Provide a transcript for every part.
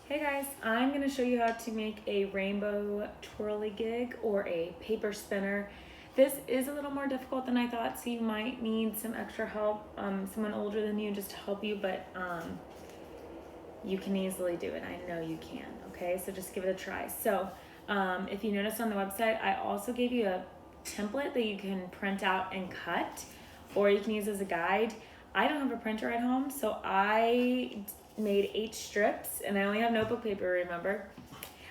Hey guys, I'm going to show you how to make a rainbow twirly gig or a paper spinner. This is a little more difficult than I thought, so you might need some extra help, someone older than you just to help you, but you can easily do it. I know you can, okay? So just give it a try. So if you notice on the website, I also gave you a template that you can print out and cut, or you can use as a guide. I don't have a printer at home, so I made 8 strips, and I only have notebook paper, remember?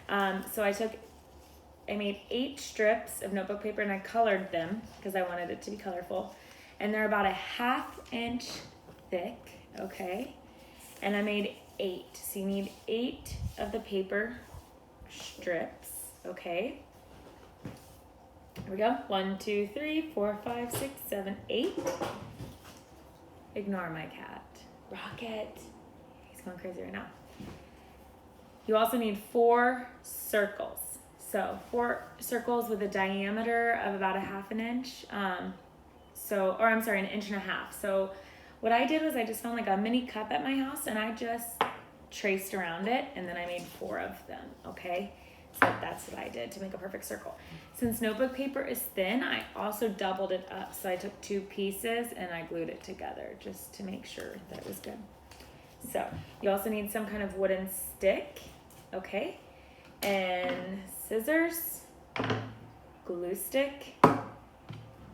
So I made 8 strips of notebook paper and I colored them because I wanted it to be colorful. And they're about a 1/2 inch thick, okay? And I made 8, so you need 8 of the paper strips, okay? Here we go, 1, 2, 3, 4, 5, 6, 7, 8. Ignore my cat. Rocket. He's going crazy right now. You also need 4 circles. So 4 circles with a diameter of about a 1/2 inch. An 1.5 inches. So what I did was I just found like a mini cup at my house and I just traced around it and then I made 4 of them, okay? So that's what I did to make a perfect circle. Since notebook paper is thin, I also doubled it up. So I took 2 pieces and I glued it together just to make sure that it was good. So you also need some kind of wooden stick, okay? And scissors, glue stick,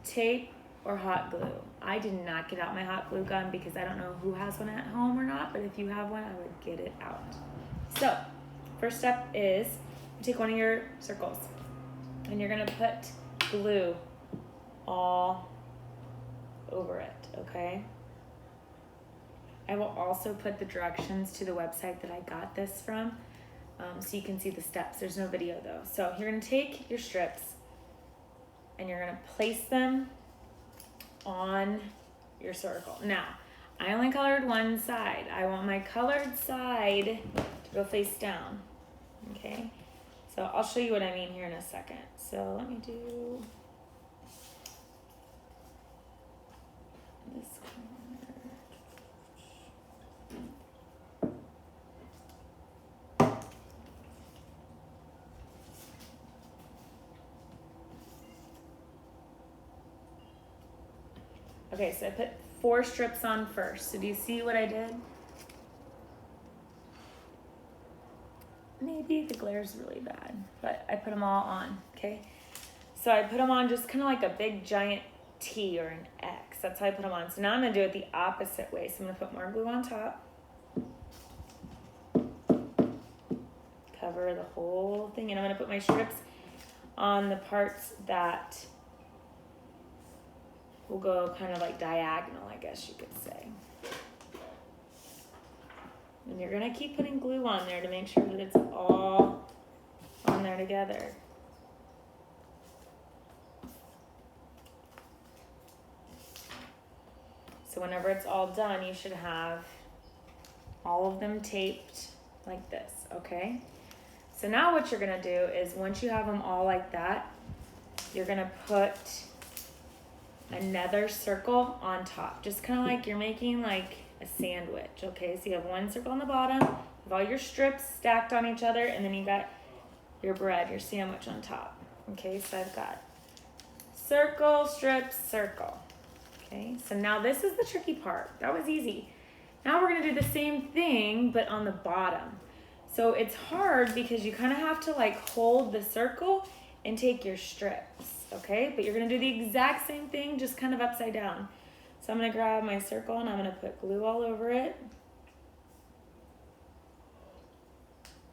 tape, or hot glue. I did not get out my hot glue gun because I don't know who has one at home or not, but if you have one, I would get it out. So first step is you take one of your circles and you're gonna put glue all over it, okay? I will also put the directions to the website that I got this from so you can see the steps. There's no video though. So you're gonna take your strips and you're gonna place them on your circle. Now, I only colored one side. I want my colored side to go face down, okay? So I'll show you what I mean here in a second. So let me do this corner. Okay, so I put 4 strips on first. So do you see what I did? Maybe the glare is really bad, but I put them all on, okay? So I put them on just kind of like a big giant T or an X. That's how I put them on. So now I'm gonna do it the opposite way. So I'm gonna put more glue on top. Cover the whole thing, and I'm gonna put my strips on the parts that will go kind of like diagonal, I guess you could say. And you're gonna keep putting glue on there to make sure that it's all on there together. So whenever it's all done, you should have all of them taped like this, okay? So now what you're gonna do is once you have them all like that, you're gonna put another circle on top, just kind of like you're making like a sandwich, okay? So you have one circle on the bottom with all your strips stacked on each other, and then you got your bread, your sandwich on top, okay? So I've got circle, strip, circle, okay? So now this is the tricky part. That was easy. Now we're gonna do the same thing, but on the bottom. So it's hard because you kind of have to like hold the circle and take your strips, okay? But you're gonna do the exact same thing, just kind of upside down. So I'm gonna grab my circle and I'm gonna put glue all over it.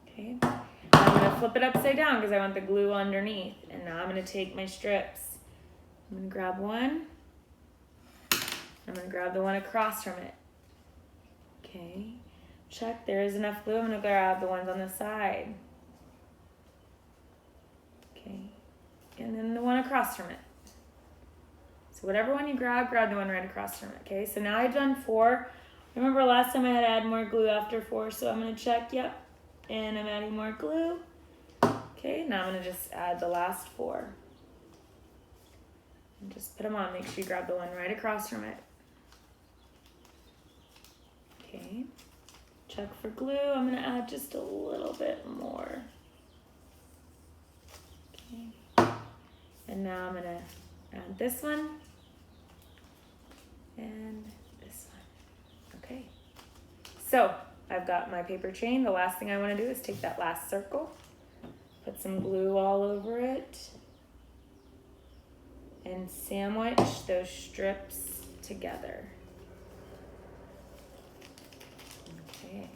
Okay, I'm gonna flip it upside down because I want the glue underneath. And now I'm gonna take my strips. I'm gonna grab one. I'm gonna grab the one across from it. Okay, check, there is enough glue. I'm gonna grab the ones on the side. Okay, and then the one across from it. So whatever one you grab the one right across from it, okay? So now I've done 4. Remember last time I had to add more glue after 4, so I'm gonna check, yep. And I'm adding more glue. Okay, now I'm gonna just add the last 4. And just put them on, make sure you grab the one right across from it. Okay, check for glue. I'm gonna add just a little bit more. Okay. And now I'm gonna add this one and this one. Okay. So I've got my paper chain. The last thing I wanna do is take that last circle, put some glue all over it, and sandwich those strips together. Okay.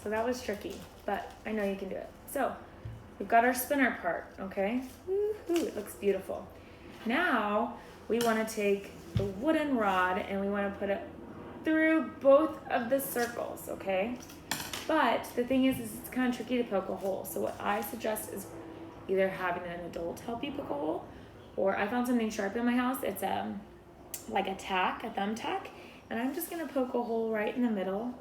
So that was tricky, but I know you can do it. So we've got our spinner part, okay? Woohoo, it looks beautiful. Now we want to take the wooden rod and we want to put it through both of the circles, okay? But the thing is it's kind of tricky to poke a hole. So what I suggest is either having an adult help you poke a hole, or I found something sharp in my house. It's like a tack, a thumbtack, and I'm just gonna poke a hole right in the middle.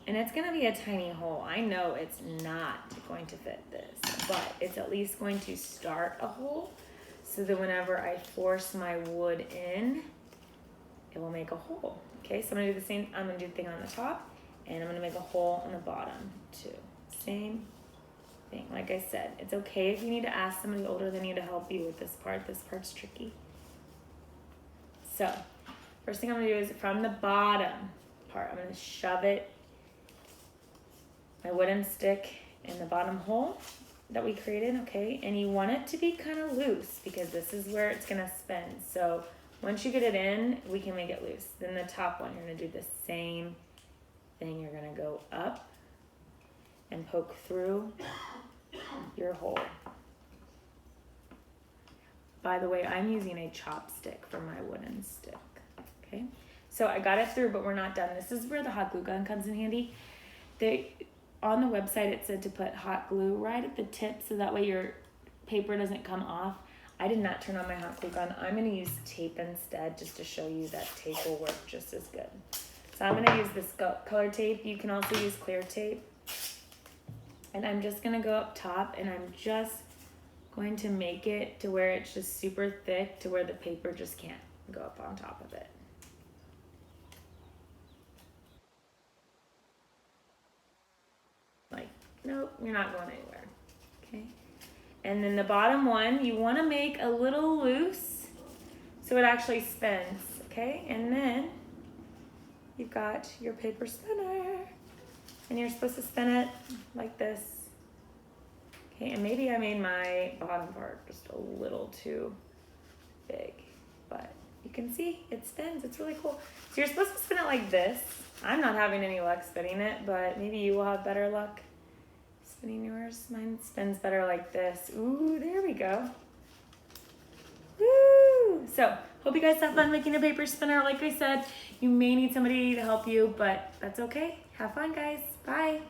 And it's gonna be a tiny hole. I know it's not going to fit this, but it's at least going to start a hole so that whenever I force my wood in, it will make a hole. Okay, so I'm gonna do the same, I'm gonna do the thing on the top, and I'm gonna make a hole on the bottom too. Same thing. Like I said, it's okay if you need to ask somebody older than you to help you with this part. This part's tricky. So, first thing I'm gonna do is from the bottom part, I'm gonna shove it, my wooden stick in the bottom hole that we created, okay? And you want it to be kind of loose because this is where it's gonna spin. So once you get it in, we can make it loose. Then the top one, you're gonna do the same thing. You're gonna go up and poke through your hole. By the way, I'm using a chopstick for my wooden stick, okay? So I got it through, but we're not done. This is where the hot glue gun comes in handy. On the website, it said to put hot glue right at the tip so that way your paper doesn't come off. I did not turn on my hot glue gun. I'm gonna use tape instead just to show you that tape will work just as good. So I'm gonna use this color tape. You can also use clear tape. And I'm just gonna go up top and I'm just going to make it to where it's just super thick to where the paper just can't go up on top of it. Like, nope, you're not going anywhere, okay? And then the bottom one, you wanna make a little loose so it actually spins, okay? And then you've got your paper spinner and you're supposed to spin it like this. Okay, and maybe I made my bottom part just a little too big, but you can see it spins, it's really cool. So you're supposed to spin it like this. I'm not having any luck spinning it, but maybe you will have better luck spinning yours. Mine spins better like this. Ooh, there we go. Woo! So, hope you guys have fun making a paper spinner. Like I said, you may need somebody to help you, but that's okay. Have fun, guys. Bye.